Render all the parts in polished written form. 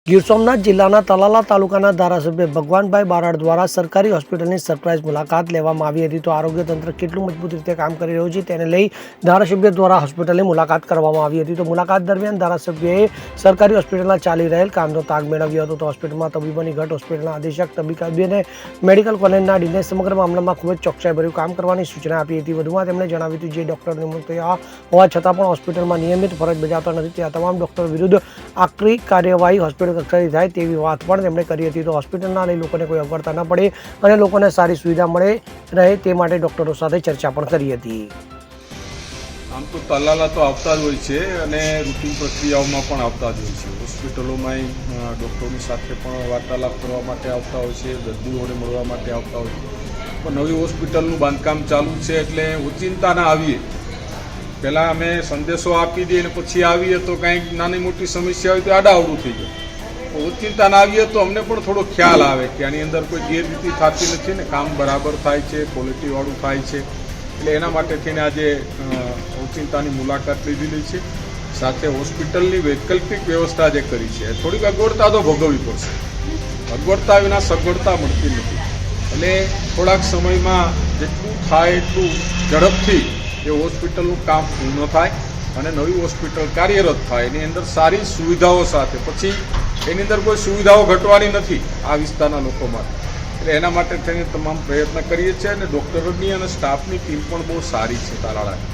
ગીર સોમનાથ જિલ્લાના તલાલા તાલુકાના ધારાસભ્ય ભગવાનભાઈ બારડ દ્વારા સરકારી હોસ્પિટલની સરપ્રાઇઝ મુલાકાત લેવામાં આવી હતી. તો આરોગ્ય તંત્ર કેટલું મજબૂત રીતે કામ કરી રહ્યું છે તેને લઈ ધારાસભ્ય દ્વારા હોસ્પિટલની મુલાકાત કરવામાં આવી હતી. તો મુલાકાત દરમિયાન ધારાસભ્યએ સરકારી હોસ્પિટલમાં ચાલી રહેલ કામનો તાગ મેળવ્યો હતો. તો હોસ્પિટલમાં તબીબોની ઘટ, હોસ્પિટલના અધિક્ષક, તબીબી અને મેડિકલ કોલેજના ડીને સમગ્ર મામલામાં ખૂબ જ ચોકસાઈભર્યું કામ કરવાની સૂચના આપી હતી. વધુમાં તેમણે જણાવ્યું હતું જે ડોક્ટર નિમણૂક થયા હોવા છતાં પણ હોસ્પિટલમાં નિયમિત ફરજ બજાવતા નથી ત્યાં તમામ ડોક્ટર વિરુદ્ધ આકરી કાર્યવાહી હોસ્પિટલ કક્ષાથી થાય તેવી વાત પણ તેમણે કરી હતી. તો હોસ્પિટલના લઈ લોકોને કોઈ અગવડતા ન પડે અને લોકોને સારી સુવિધા મળે રહે તે માટે ડોક્ટરો સાથે ચર્ચા પણ કરી હતી. આમ તો તલાલા તો આવતા જ હોય છે અને રૂટીન પ્રક્રિયાઓમાં પણ આવતા જ હોય છે. હોસ્પિટલોમાં ડૉક્ટરોની સાથે પણ વાર્તાલાપ કરવા માટે આવતા હોય છે, દર્દીઓને મળવા માટે આવતા હોય છે. પણ નવી હોસ્પિટલનું બાંધકામ ચાલુ છે એટલે ઓચિંતા ના આવીએ. પહેલાં અમે સંદેશો આપી દઈએ અને પછી આવીએ તો કાંઈક નાની મોટી સમસ્યા હોય તો આડાઅવળું થઈ જાય. ઓચિંતા ના આવીએ તો અમને પણ થોડો ખ્યાલ આવે કે આની અંદર કોઈ ગેરરીતિ થતી નથી ને કામ બરાબર થાય છે, ક્વોલિટીવાળું થાય છે. એટલે એના માટે થઈને આજે ઓચિંતાની મુલાકાત લીધેલી છે. સાથે હોસ્પિટલની વૈકલ્પિક વ્યવસ્થા જે કરી છે થોડીક અગવડતા તો ભોગવવી પડશે. અગવડતા વિના સગવડતા મળતી નથી. એટલે થોડાક સમયમાં જેટલું થાય એટલું ઝડપથી એ હોસ્પિટલનું કામ પૂર્ણ થાય અને નવી હોસ્પિટલ કાર્યરત થાય. એની અંદર સારી સુવિધાઓ સાથે, પછી એની અંદર કોઈ સુવિધાઓ ઘટવાની નથી આ વિસ્તારના લોકો માટે. એટલે એના માટે થઈને તમામ પ્રયત્ન કરીએ છીએ અને ડૉક્ટરોની અને સ્ટાફની ટીમ પણ બહુ સારી છે. તાલાળાની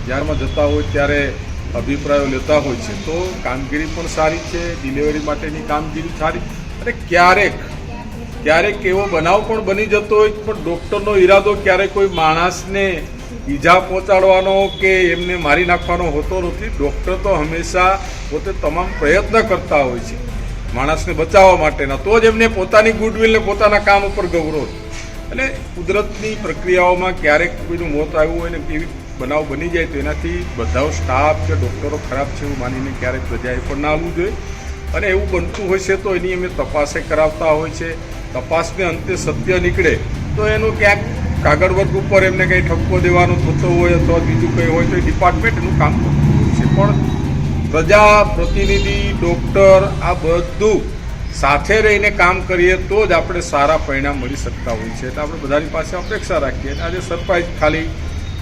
જ્યારમાં જતા હોય ત્યારે અભિપ્રાયો લેતા હોય છે તો કામગીરી પણ સારી છે. ડિલિવરી માટેની કામગીરી સારી. અને ક્યારેક એવો બનાવ પણ બની જતો હોય પણ ડૉક્ટરનો ઈરાદો ક્યારેક કોઈ માણસને ઈજા પહોંચાડવાનો કે એમને મારી નાખવાનો હોતો નથી. ડૉક્ટર તો હંમેશા પોતે તમામ પ્રયત્ન કરતા હોય છે માણસને બચાવવા માટેના. તો જ એમને પોતાની ગુડવિલને પોતાના કામ ઉપર ગૌરવ. એટલે કુદરતની પ્રક્રિયાઓમાં ક્યારેક કોઈનું મોત આવ્યું હોય ને એવી બનાવ બની જાય તો એનાથી બધા સ્ટાફ કે ડૉક્ટરો ખરાબ છે એવું માનીને ક્યારેક રજાએ પણ ના આવવું જોઈએ. અને એવું બનતું હોય છે તો એની અમે તપાસે કરાવતા હોય છે. તપાસને અંતે સત્ય નીકળે તો એનું ક્યાંક કાગળ વર્ગ ઉપર એમને કંઈ ઠપકો દેવાનો થતો હોય અથવા બીજું કંઈ હોય તો એ ડિપાર્ટમેન્ટ એનું કામ કરતું હોય છે. પણ પ્રજા પ્રતિનિધિ, ડૉક્ટર આ બધું સાથે રહીને કામ કરીએ તો જ આપણે સારા પરિણામ મળી શકતા હોય છે. એટલે આપણે બધાની પાસે અપેક્ષા રાખીએ. અને આજે સરપ્રાઇઝ ખાલી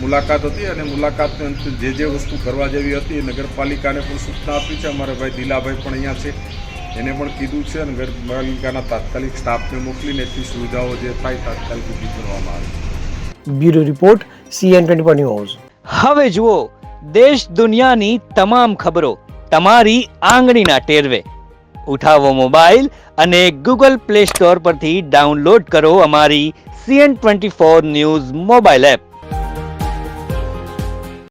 મુલાકાત હતી અને મુલાકાતને અંતે જે વસ્તુ કરવા જેવી હતી એ નગરપાલિકાને પણ સૂચના આપી છે. અમારા ભાઈ દિલાભાઈ પણ અહીંયા છે, એને પણ કીધું છે. નગરપાલિકાના તાત્કાલિક સ્ટાફને મોકલીને એટલી સુવિધાઓ જે થાય તાત્કાલિક ઊભી કરવામાં આવે. Bureau report CN24 news. હવે જુઓ દેશ દુનિયાની તમામ ખબરો તમારી આંગળીના ટેરવે. ઉઠાવો મોબાઈલ અને Google Play Store પરથી ડાઉનલોડ કરો અમારી CN24 ન્યૂઝ મોબાઈલ એપ.